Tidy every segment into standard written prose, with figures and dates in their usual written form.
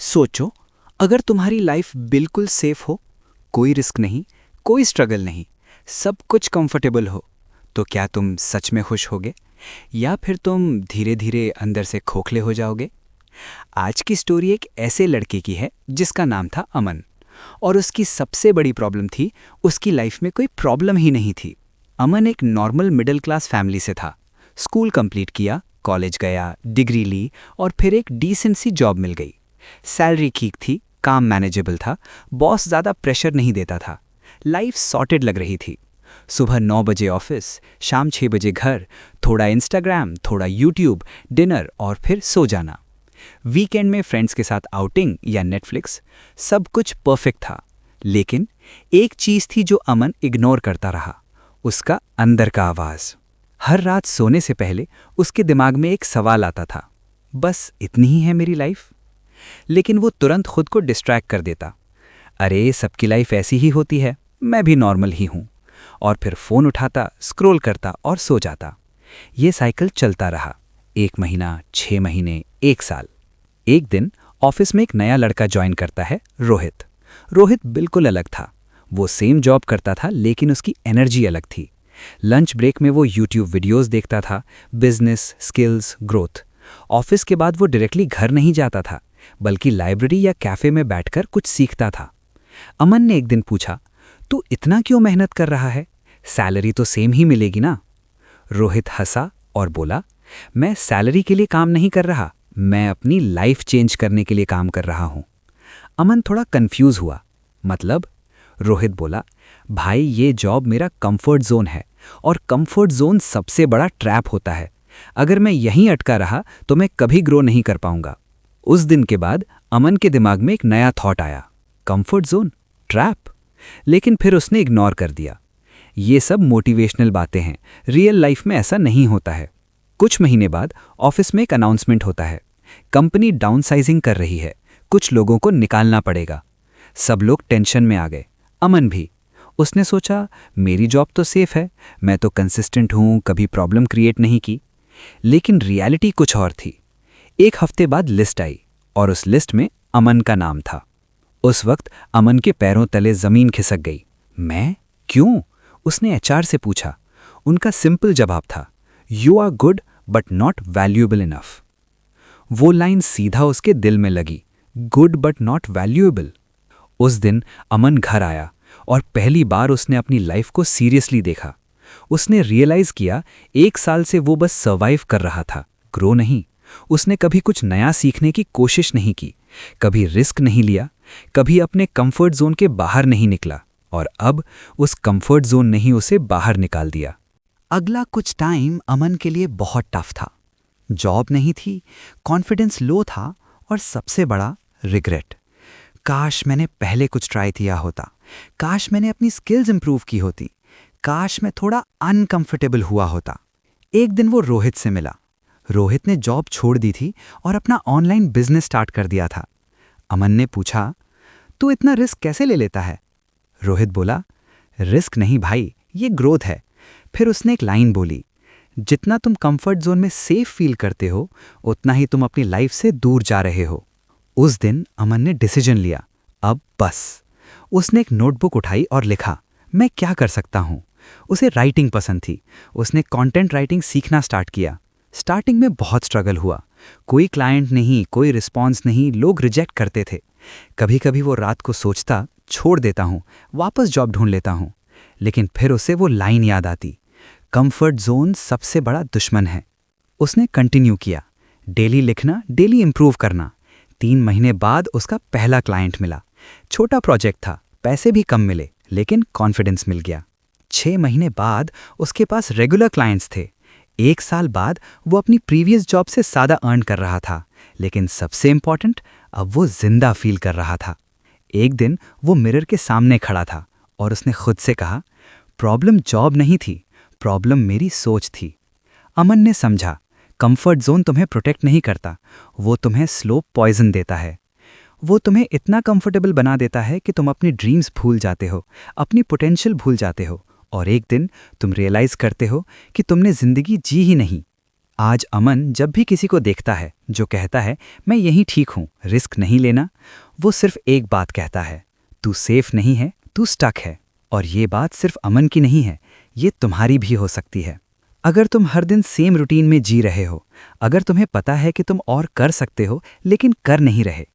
सोचो, अगर तुम्हारी लाइफ बिल्कुल सेफ हो, कोई रिस्क नहीं, कोई स्ट्रगल नहीं, सब कुछ कंफर्टेबल हो, तो क्या तुम सच में खुश होगे या फिर तुम धीरे धीरे अंदर से खोखले हो जाओगे? आज की स्टोरी एक ऐसे लड़के की है जिसका नाम था अमन। और उसकी सबसे बड़ी प्रॉब्लम थी, उसकी लाइफ में कोई प्रॉब्लम ही नहीं थी। अमन एक नॉर्मल मिडिल क्लास फैमिली से था। स्कूल कंप्लीट किया, कॉलेज गया, डिग्री ली और फिर एक डिसेंट सी जॉब मिल गई। सैलरी ठीक थी, काम मैनेजेबल था, बॉस ज़्यादा प्रेशर नहीं देता था। लाइफ सॉर्टेड लग रही थी। सुबह 9 बजे ऑफिस, शाम 6 बजे घर, थोड़ा इंस्टाग्राम, थोड़ा यूट्यूब, डिनर और फिर सो जाना। वीकेंड में फ्रेंड्स के साथ आउटिंग या नेटफ्लिक्स, सब कुछ परफेक्ट था। लेकिन एक चीज़ थी जो अमन इग्नोर करता रहा, उसका अंदर का आवाज़। हर रात सोने से पहले उसके दिमाग में एक सवाल आता था, बस इतनी ही है मेरी लाइफ? लेकिन वो तुरंत खुद को डिस्ट्रैक्ट कर देता। अरे सबकी लाइफ ऐसी ही होती है, मैं भी नॉर्मल ही हूँ। और फिर फ़ोन उठाता, स्क्रॉल करता और सो जाता। ये साइकिल चलता रहा। 1 महीना, 6 महीने, 1 साल। एक दिन ऑफिस में एक नया लड़का ज्वाइन करता है, रोहित। रोहित बिल्कुल अलग था। वो सेम जॉब करता था लेकिन उसकी एनर्जी अलग थी। लंच ब्रेक में वो यूट्यूब वीडियोस देखता था, बिजनेस, स्किल्स, ग्रोथ। ऑफिस के बाद वो डायरेक्टली घर नहीं जाता था, बल्कि लाइब्रेरी या कैफे में बैठकर कुछ सीखता था। अमन ने एक दिन पूछा, तू इतना क्यों मेहनत कर रहा है? सैलरी तो सेम ही मिलेगी ना? रोहित हंसा और बोला, मैं सैलरी के लिए काम नहीं कर रहा, मैं अपनी लाइफ चेंज करने के लिए काम कर रहा हूं। अमन थोड़ा कंफ्यूज हुआ। मतलब? रोहित बोला, भाई ये जॉब मेरा कंफर्ट जोन है और कंफर्ट जोन सबसे बड़ा ट्रैप होता है। अगर मैं यहीं अटका रहा तो मैं कभी ग्रो नहीं कर पाऊंगा। उस दिन के बाद अमन के दिमाग में एक नया थॉट आया, कंफर्ट जोन, ट्रैप। लेकिन फिर उसने इग्नोर कर दिया। ये सब मोटिवेशनल बातें हैं, रियल लाइफ में ऐसा नहीं होता है। कुछ महीने बाद ऑफिस में एक अनाउंसमेंट होता है, कंपनी डाउनसाइजिंग कर रही है, कुछ लोगों को निकालना पड़ेगा। सब लोग टेंशन में आ गए, अमन भी। उसने सोचा, मेरी जॉब तो सेफ है, मैं तो कंसिस्टेंट हूं, कभी प्रॉब्लम क्रिएट नहीं की। लेकिन रियलिटी कुछ और थी। 1 हफ्ते बाद लिस्ट आई और उस लिस्ट में अमन का नाम था। उस वक्त अमन के पैरों तले जमीन खिसक गई। मैं? क्यों? उसने एचआर से पूछा। उनका सिंपल जवाब था, you are good but not valuable enough. वो लाइन सीधा उसके दिल में लगी, गुड बट नॉट वैल्यूएबल। उस दिन अमन घर आया और पहली बार उसने अपनी लाइफ को सीरियसली देखा। उसने रियलाइज किया, 1 साल से वो बस सर्वाइव कर रहा था, ग्रो नहीं। उसने कभी कुछ नया सीखने की कोशिश नहीं की, कभी रिस्क नहीं लिया, कभी अपने कंफर्ट जोन के बाहर नहीं निकला। और अब उस कंफर्ट जोन ने ही उसे बाहर निकाल दिया। अगला कुछ टाइम अमन के लिए बहुत टफ था। जॉब नहीं थी, कॉन्फिडेंस लो था और सबसे बड़ा रिग्रेट। काश मैंने पहले कुछ ट्राई किया होता, काश मैंने अपनी स्किल्स इंप्रूव की होती, काश मैं थोड़ा अनकंफर्टेबल हुआ होता। एक दिन वो रोहित से मिला। रोहित ने जॉब छोड़ दी थी और अपना ऑनलाइन बिजनेस स्टार्ट कर दिया था। अमन ने पूछा, तू इतना रिस्क कैसे ले लेता है? रोहित बोला, रिस्क नहीं भाई, ये ग्रोथ है। फिर उसने एक लाइन बोली, जितना तुम कंफर्ट जोन में सेफ फील करते हो, उतना ही तुम अपनी लाइफ से दूर जा रहे हो। उस दिन अमन ने डिसीजन लिया, अब बस। उसने एक नोटबुक उठाई और लिखा, मैं क्या कर सकता हूँ। उसे राइटिंग पसंद थी। उसने कंटेंट राइटिंग सीखना स्टार्ट किया। स्टार्टिंग में बहुत स्ट्रगल हुआ, कोई क्लाइंट नहीं, कोई रिस्पॉन्स नहीं, लोग रिजेक्ट करते थे। कभी कभी वो रात को सोचता, छोड़ देता हूँ, वापस जॉब ढूंढ लेता हूँ। लेकिन फिर उसे वो लाइन याद आती, कंफर्ट जोन सबसे बड़ा दुश्मन है। उसने कंटिन्यू किया, डेली लिखना, डेली इंप्रूव करना। 3 महीने बाद उसका पहला क्लाइंट मिला। छोटा प्रोजेक्ट था, पैसे भी कम मिले, लेकिन कॉन्फिडेंस मिल गया। 6 महीने बाद उसके पास रेगुलर क्लाइंट्स थे। 1 साल बाद वो अपनी प्रीवियस जॉब से ज़्यादा अर्न कर रहा था। लेकिन सबसे इंपॉर्टेंट, अब वो जिंदा फील कर रहा था। एक दिन वो मिरर के सामने खड़ा था और उसने खुद से कहा, प्रॉब्लम जॉब नहीं थी, प्रॉब्लम मेरी सोच थी। अमन ने समझा, कंफर्ट जोन तुम्हें प्रोटेक्ट नहीं करता, वो तुम्हें स्लो पॉइजन देता है। वो तुम्हें इतना कंफर्टेबल बना देता है कि तुम अपनी ड्रीम्स भूल जाते हो, अपनी पोटेंशियल भूल जाते हो और एक दिन तुम रियलाइज करते हो कि तुमने जिंदगी जी ही नहीं। आज अमन जब भी किसी को देखता है जो कहता है मैं यहीं ठीक हूँ, रिस्क नहीं लेना, वो सिर्फ एक बात कहता है, तू सेफ नहीं है, तू स्टक है। और ये बात सिर्फ अमन की नहीं है, ये तुम्हारी भी हो सकती है। अगर तुम हर दिन सेम रूटीन में जी रहे हो, अगर तुम्हें पता है कि तुम और कर सकते हो लेकिन कर नहीं रहे,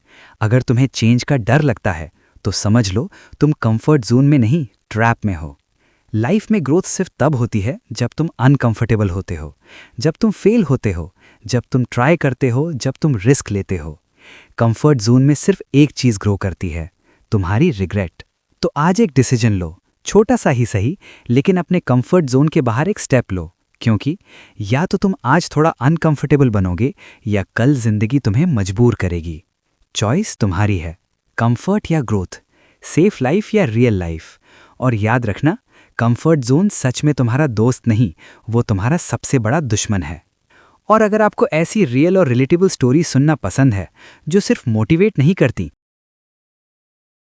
अगर तुम्हें चेंज का डर लगता है, तो समझ लो तुम कंफर्ट जोन में नहीं, ट्रैप में हो। लाइफ में ग्रोथ सिर्फ तब होती है जब तुम अनकंफर्टेबल होते हो, जब तुम फेल होते हो, जब तुम ट्राई करते हो, जब तुम रिस्क लेते हो। कंफर्ट जोन में सिर्फ एक चीज़ ग्रो करती है, तुम्हारी रिग्रेट। तो आज एक डिसीजन लो, छोटा सा ही सही, लेकिन अपने कंफर्ट जोन के बाहर एक स्टेप लो, क्योंकि या तो तुम आज थोड़ा अनकंफर्टेबल बनोगे या कल जिंदगी तुम्हें मजबूर करेगी। चॉइस तुम्हारी है, कंफर्ट या ग्रोथ, सेफ लाइफ या रियल लाइफ। और याद रखना, कंफर्ट जोन सच में तुम्हारा दोस्त नहीं, वो तुम्हारा सबसे बड़ा दुश्मन है। और अगर आपको ऐसी रियल और रिलेटेबल स्टोरी सुनना पसंद है जो सिर्फ मोटिवेट नहीं करती